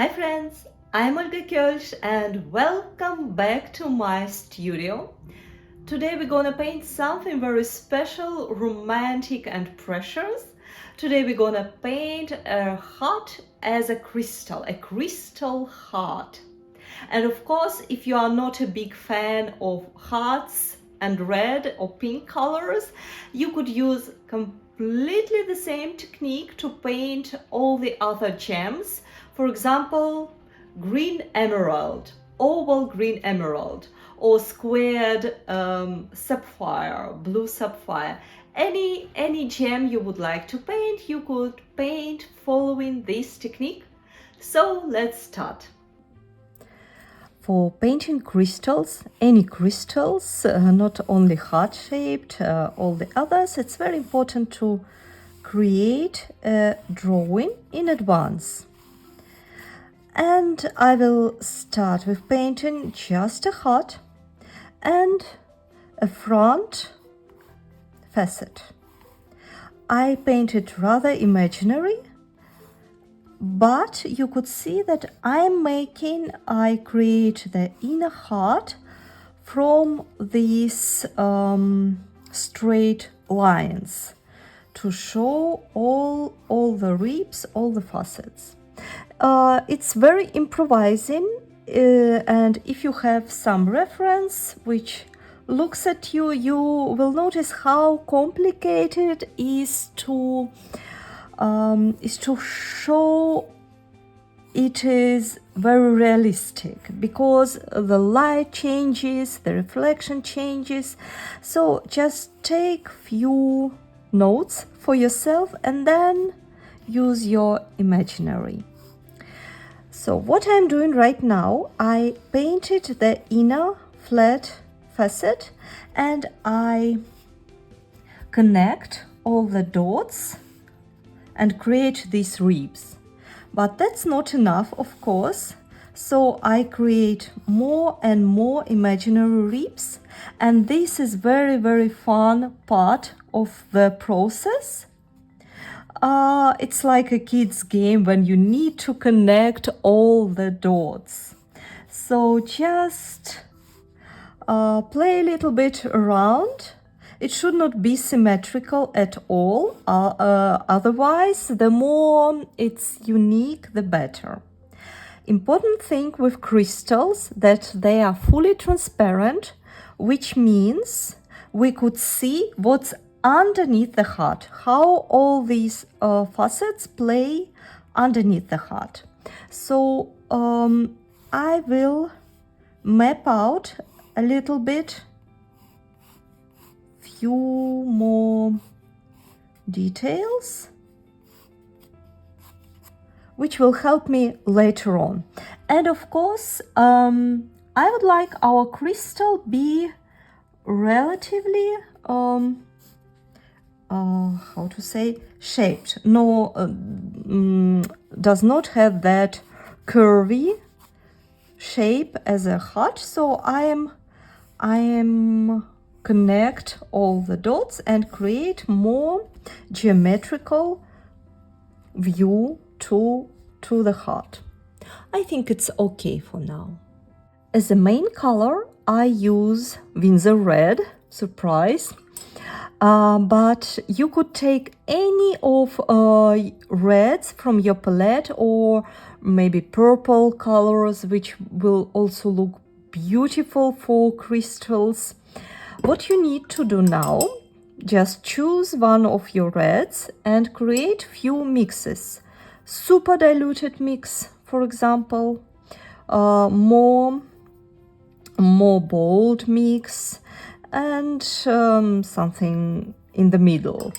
Hi friends, I'm Olga Koelsch and welcome back to my studio. Today we're gonna paint something very special, romantic and precious. Today we're gonna paint a heart as a crystal heart. And of course, if you are not a big fan of hearts and red or pink colors, you could use completely the same technique to paint all the other gems. For example, green emerald, oval green emerald, or squared sapphire, blue sapphire. Any gem you would like to paint, you could paint following this technique. So let's start. For painting crystals, any crystals, not only heart-shaped, all the others, it's very important to create a drawing in advance. And I will start with painting just a heart and a front facet. I painted rather imaginary, but you could see that I create the inner heart from these straight lines to show all the ribs, all the facets. It's very improvising, and if you have some reference which looks at you, you will notice how complicated it is to show it is very realistic, because the light changes, the reflection changes. So just take few notes for yourself and then use your imaginary. So what I'm doing right now, I painted the inner flat facet and I connect all the dots and create these ribs. But that's not enough, of course. So I create more and more imaginary ribs, and this is very fun part of the process. It's like a kid's game when you need to connect all the dots. So just play a little bit around. It should not be symmetrical at all, otherwise the more it's unique, the better. Important thing with crystals that they are fully transparent, which means we could see what's underneath the heart, how all these facets play underneath the heart. So I will map out a little bit, few more details which will help me later on. And of course, I would like our crystal be relatively how to say, shaped. No, does not have that curvy shape as a heart. So I am connect all the dots and create more geometrical view to the heart. I think it's okay for now. As a main color, I use Winsor Red, surprise. But you could take any of reds from your palette, or maybe purple colors, which will also look beautiful for crystals. What you need to do now, just choose one of your reds and create few mixes. Super diluted mix, for example, more bold mix, and something in the middle.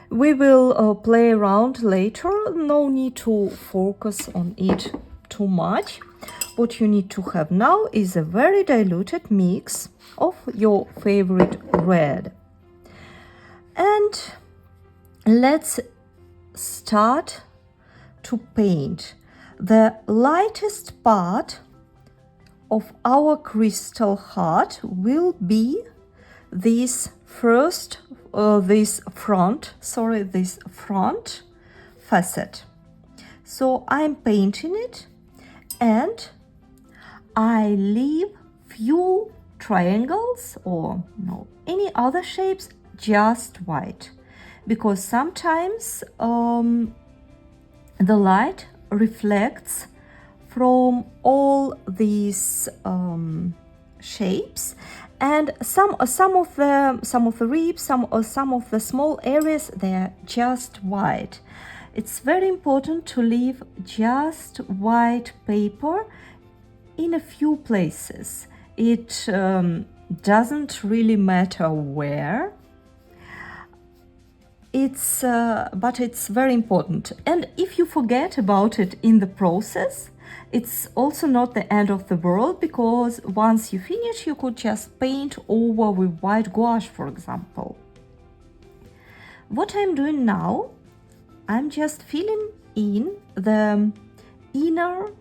We will play around later. No need to focus on it too much. What you need to have now is a very diluted mix of your favorite red. And let's start to paint. The lightest part of our crystal heart will be this front facet. So I'm painting it, and I leave few triangles or no any other shapes just white, because sometimes the light reflects from all these shapes, and some of the ribs, some of the small areas, they're just white. It's very important to leave just white paper in a few places. It doesn't really matter where. But it's very important. And if you forget about it in the process, it's also not the end of the world, because once you finish, you could just paint over with white gouache, for example. What I'm doing now, I'm just filling in the inner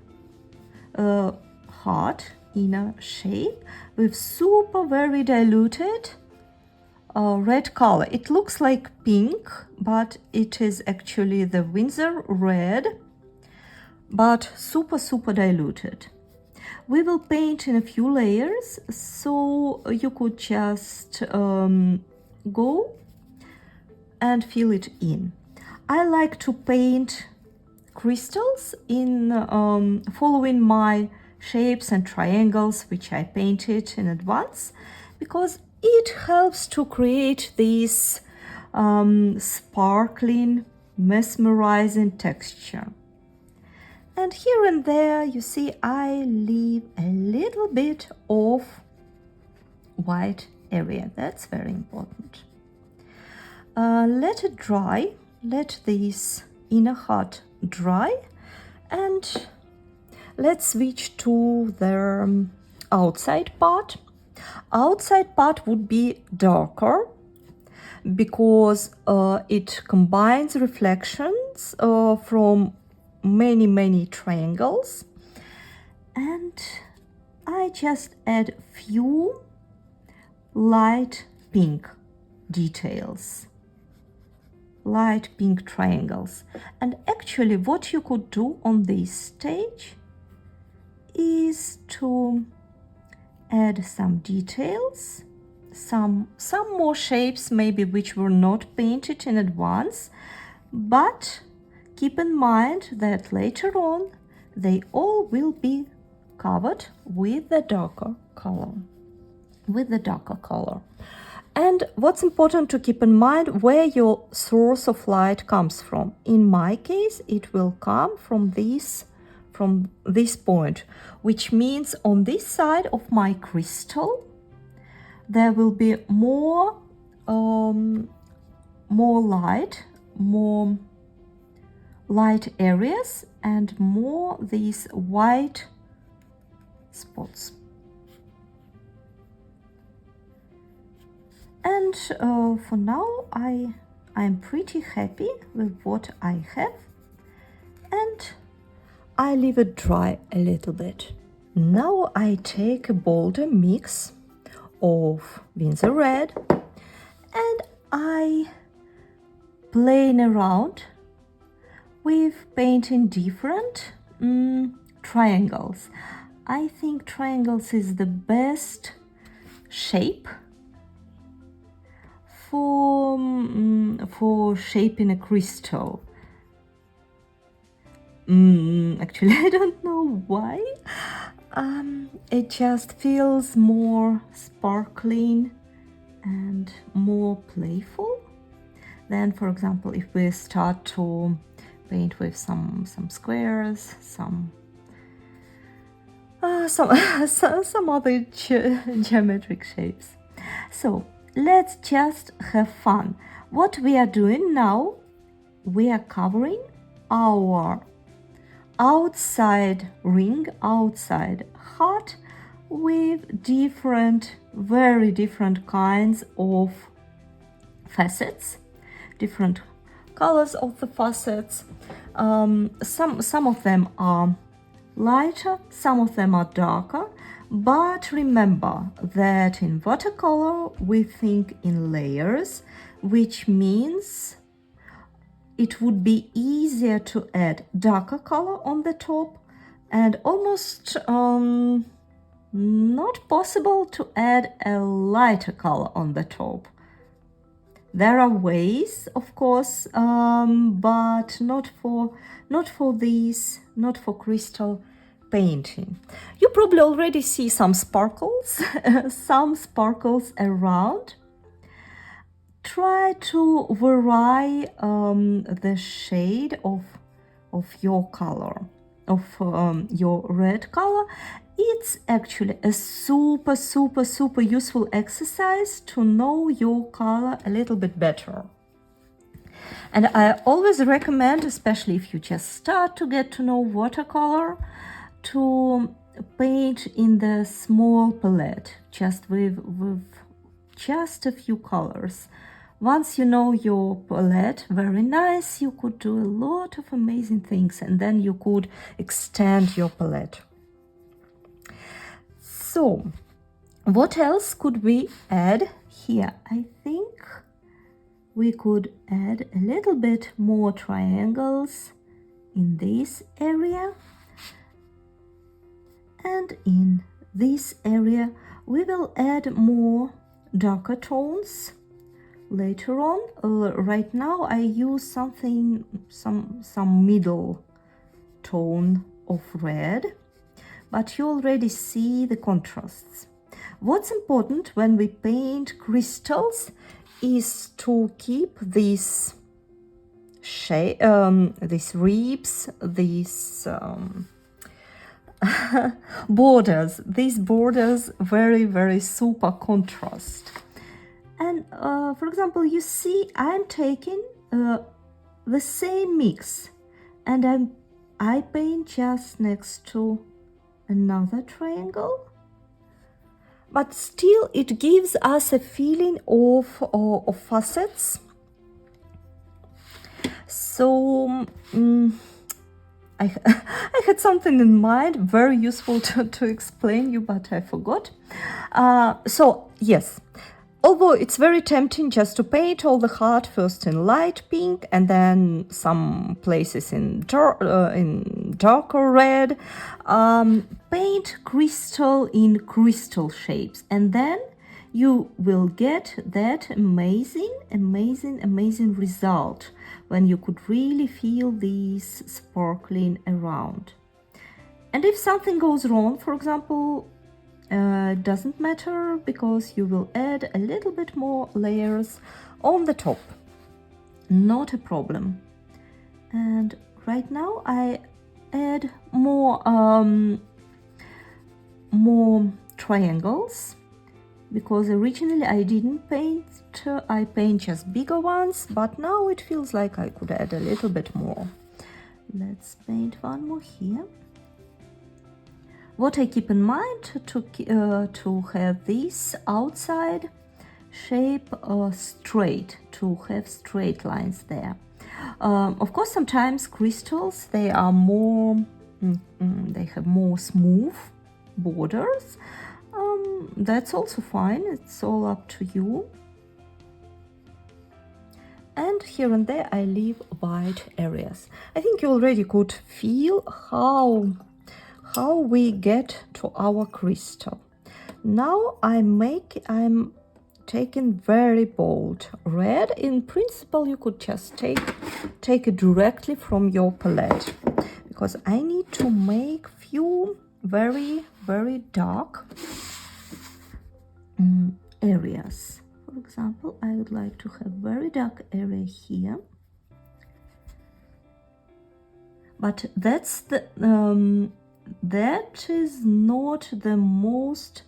heart, inner shape with super very diluted red color. It looks like pink, but it is actually the Windsor red, but super diluted. We will paint in a few layers, so you could just go and fill it in. I like to paint crystals in following my shapes and triangles which I painted in advance, because it helps to create this sparkling, mesmerizing texture. And here and there, you see, I leave a little bit of white area. That's very important. Let it dry. Let this inner heart dry, and let's switch to the outside part. Outside part would be darker, because it combines reflections from many triangles, and I just add few light pink details, light pink triangles. And actually what you could do on this stage is to add some details, some more shapes maybe which were not painted in advance, but keep in mind that later on they all will be covered with the darker color, And what's important to keep in mind, where your source of light comes from. In my case, it will come from this point, which means on this side of my crystal there will be more light areas and more these white spots. And for now I'm pretty happy with what I have, and I leave it dry a little bit. Now I take a bolder mix of Windsor red, and I playing around with painting different triangles. I think triangles is the best shape for shaping a crystal. Actually, I don't know why. It just feels more sparkling and more playful than, for example, if we start to paint with some squares, some other geometric shapes. So let's just have fun. What we are doing now, we are covering our outside ring, outside heart, with very different kinds of facets, different colors of the facets. Some of them are lighter, some of them are darker, but remember that in watercolor we think in layers, which means it would be easier to add darker color on the top, and almost not possible to add a lighter color on the top. There are ways, of course, but not for crystal painting. You probably already see some sparkles, some sparkles around. Try to vary the shade of your color, of your red color. It's actually a super useful exercise to know your color a little bit better. And I always recommend, especially if you just start to get to know watercolor, to paint in the small palette, just with just a few colors. Once you know your palette very nice, you could do a lot of amazing things, and then you could extend your palette. So, what else could we add here? I think we could add a little bit more triangles in this area, and in this area we will add more darker tones later on. Right now I use some middle tone of red, but you already see the contrasts. What's important when we paint crystals is to keep these these ribs, these borders, very super contrast. And for example, you see I'm taking the same mix, and I paint just next to another triangle, but still it gives us a feeling of facets. So I had something in mind, very useful to explain you, but I forgot. So yes, although it's very tempting just to paint all the heart first in light pink and then some places in darker red, paint crystal in crystal shapes, and then you will get that amazing result when you could really feel these sparkling around. And if something goes wrong, for example, doesn't matter, because you will add a little bit more layers on the top. Not a problem. And right now I add more triangles, because originally I didn't paint, I paint just bigger ones, but now it feels like I could add a little bit more. Let's paint one more here. What I keep in mind to have this outside shape straight, to have straight lines there. Of course, sometimes crystals, they are more, they have more smooth borders. That's also fine, it's all up to you. And here and there I leave white areas. I think you already could feel how we get to our crystal. Now I'm taking very bold red. In principle, you could just take it directly from your palette, because I need to make few very dark areas. For example, I would like to have very dark area here, but that's the that is not the most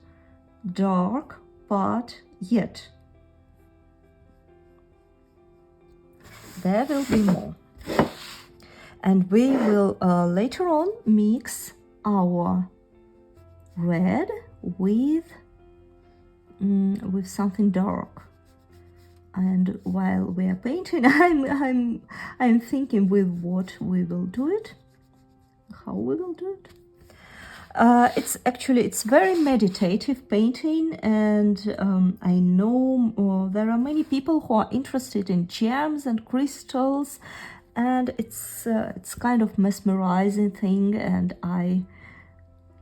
dark part yet. There will be more, and we will later on mix our red with something dark. And while we are painting, I'm thinking with what we will do it, how we will do it. It's very meditative painting, and I know there are many people who are interested in gems and crystals, and it's kind of mesmerizing thing, and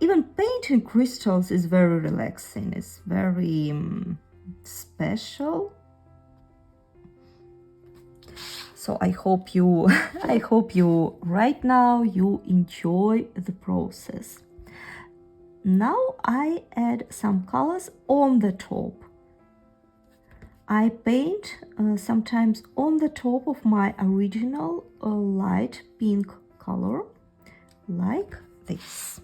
even painting crystals is very relaxing. It's very special. So I hope you I hope you right now you enjoy the process. Now I add some colors on the top. I paint sometimes on the top of my original light pink color, like this.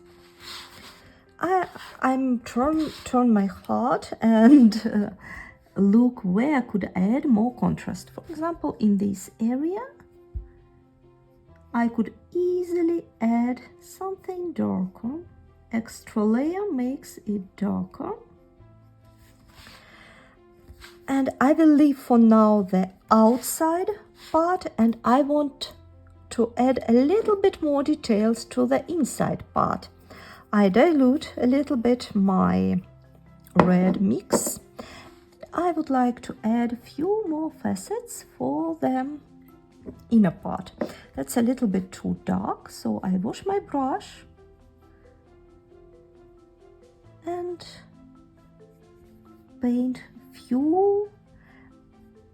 I'm turn my heart and look where I could add more contrast. For example, in this area, I could easily add something darker. Extra layer makes it darker. And I will leave for now the outside part, and I want to add a little bit more details to the inside part. I dilute a little bit my red mix. I would like to add a few more facets for the inner part. That's a little bit too dark, so I wash my brush and paint few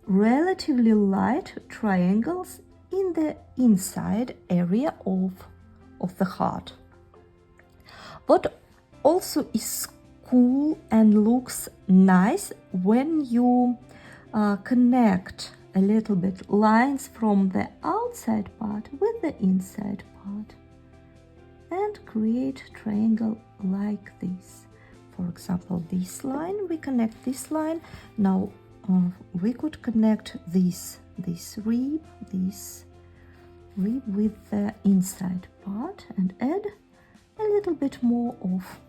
relatively light triangles in the inside area of the heart. What also is cool and looks nice when you connect a little bit lines from the outside part with the inside part and create triangle like this. For example, this line, we connect this line. Now we could connect this rib with the inside part and add a little bit more of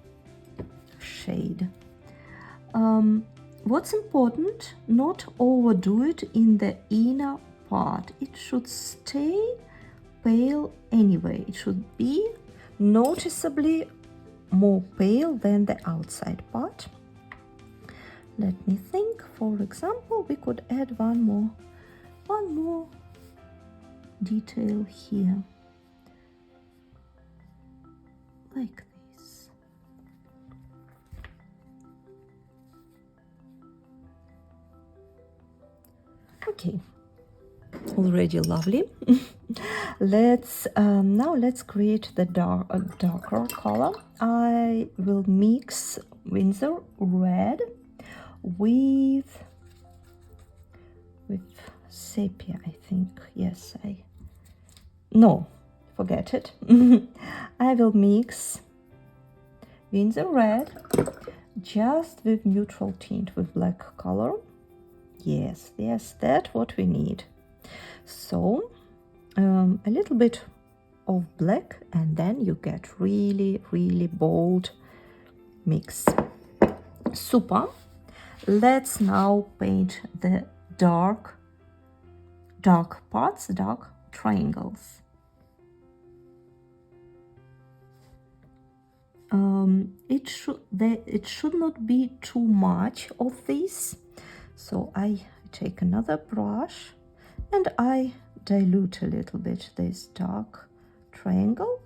shade. What's important, not overdo it in the inner part. It should stay pale anyway. It should be noticeably more pale than the outside part. Let me think. For example, we could add one more detail here, like this. Okay, already lovely. Now let's create the darker color. I will mix Winsor red with sepia, I think. Yes, no, forget it. I will mix Winsor red just with neutral tint, with black color. Yes, that's what we need. So a little bit of black, and then you get really bold mix. Super. Let's now paint the dark parts, dark triangles. It should not be too much of this, so I take another brush and I dilute a little bit this dark triangle.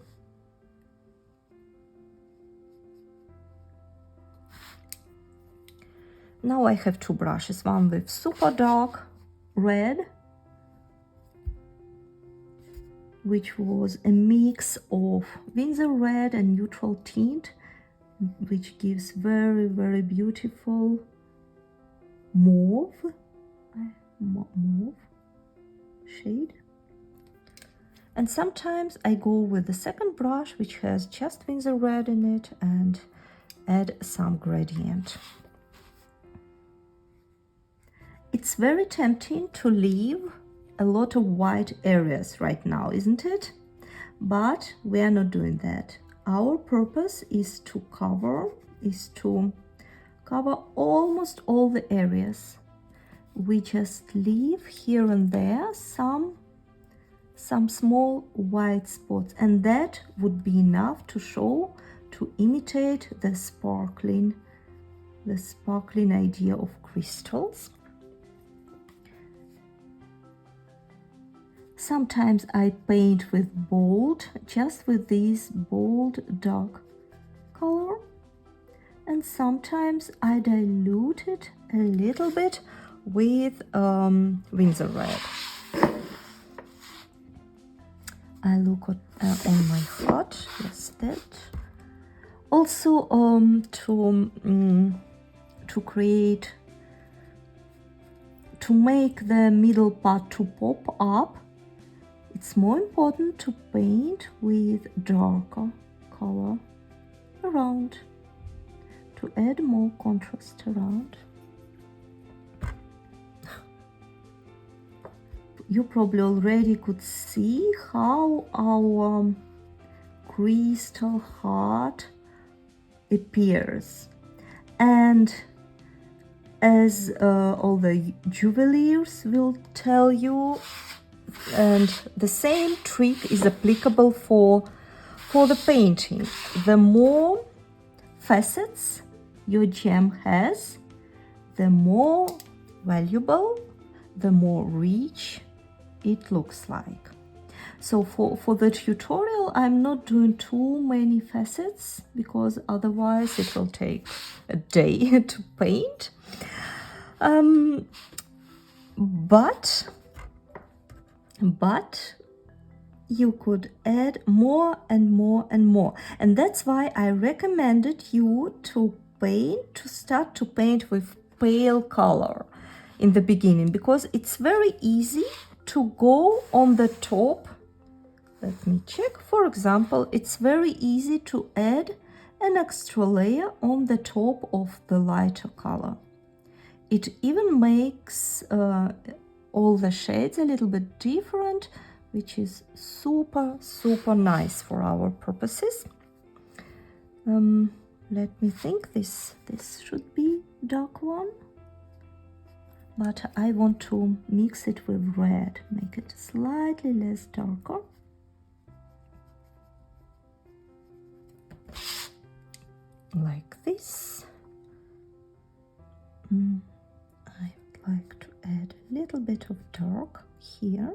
Now I have two brushes, one with super dark red, which was a mix of Winsor red and neutral tint, which gives very beautiful mauve shade. And sometimes I go with the second brush, which has just Winsor red in it, and add some gradient. It's very tempting to leave a lot of white areas right now, isn't it? But we are not doing that. Our purpose is to cover almost all the areas. We just leave here and there some small white spots, and that would be enough to imitate the sparkling idea of crystals. Sometimes I paint with bold, just with this bold dark color, and sometimes I dilute it a little bit with Windsor red. I look at, on my heart, yes, that. Also, to create, to make the middle part to pop up, it's more important to paint with darker color around, to add more contrast around. You probably already could see how our crystal heart appears, and as all the juvelers will tell you, and the same trick is applicable for the painting. The more facets your gem has, the more valuable, the more rich it looks like. So for the tutorial, I'm not doing too many facets because otherwise it will take a day to paint. But you could add more and more and more, and that's why I recommended you to start to paint with pale color in the beginning, because it's very easy to go on the top. Let me check. For example, it's very easy to add an extra layer on the top of the lighter color. It even makes all the shades a little bit different, which is super nice for our purposes. Let me think. This should be dark one, but I want to mix it with red, make it slightly less darker. Like this. I would like to add a little bit of dark here,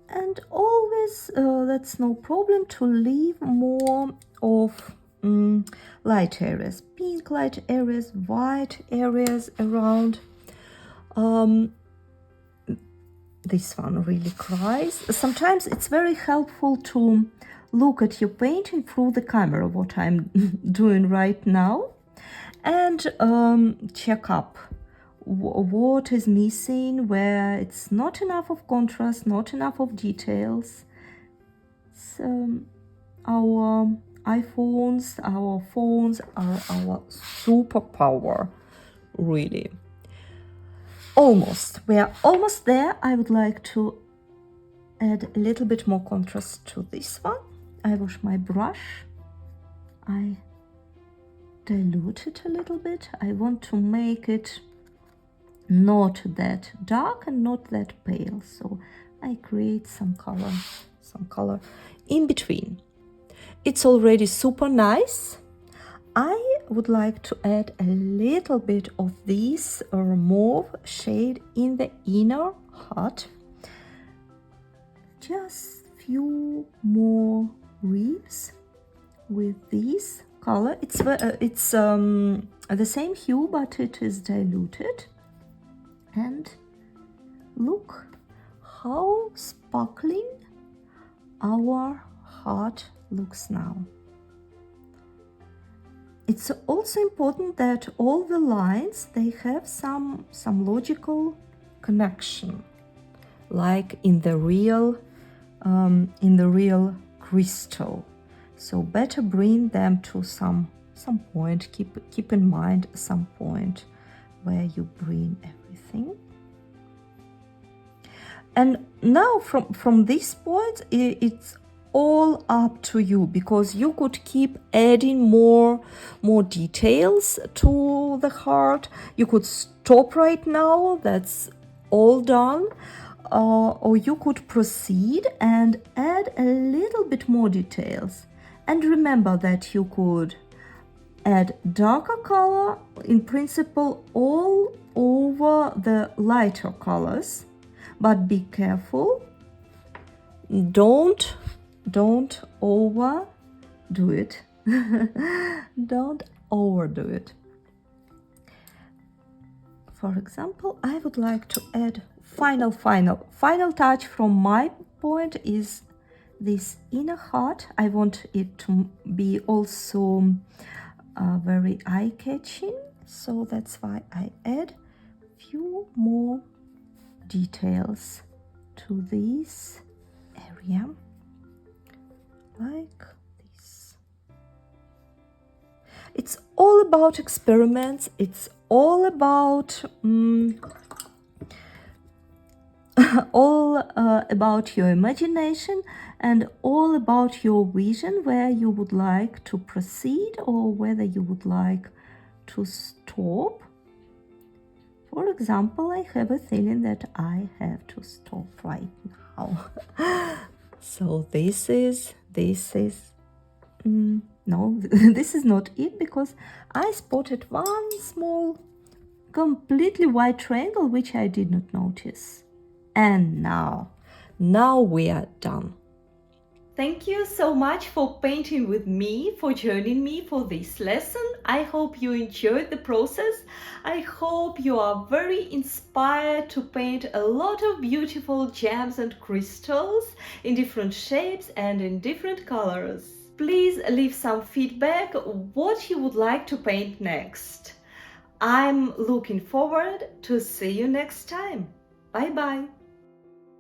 and always that's no problem to leave more of light areas, pink light areas, white areas around. This one really cries. Sometimes it's very helpful to look at your painting through the camera, what I'm doing right now, and check up what is missing, where it's not enough of contrast, not enough of details. So our iPhones, our phones are our superpower, really. We're almost there. I would like to add a little bit more contrast to this one. I wash my brush, I dilute it a little bit. I want to make it not that dark and not that pale, so I create some color in between. It's already super nice. I would like to add a little bit of this mauve shade in the inner heart. Just few more ribs with this color. It's the same hue, but it is diluted. And look how sparkling our heart looks now. It's also important that all the lines, they have some logical connection, like in the real crystal. So better bring them to some point. Keep in mind some point where you bring everything. And now from this point, it's all up to you, because you could keep adding more details to the heart. You could stop right now, that's all done, or you could proceed and add a little bit more details. And remember that you could add darker color, in principle, all over the lighter colors, but be careful. Don't overdo it. Don't overdo it. For example, I would like to add final touch from my point is this inner heart. I want it to be also very eye-catching, so that's why I add few more details to this area, like this. It's all about experiments. It's all about about your imagination and all about your vision, where you would like to proceed or whether you would like to stop. For example, I have a feeling that I have to stop right now. So this is no, this is not it, because I spotted one small completely white triangle which I did not notice. And now we are done. Thank you so much for painting with me, for joining me for this lesson. I hope you enjoyed the process. I hope you are very inspired to paint a lot of beautiful gems and crystals in different shapes and in different colors. Please leave some feedback what you would like to paint next. I'm looking forward to see you next time. Bye bye.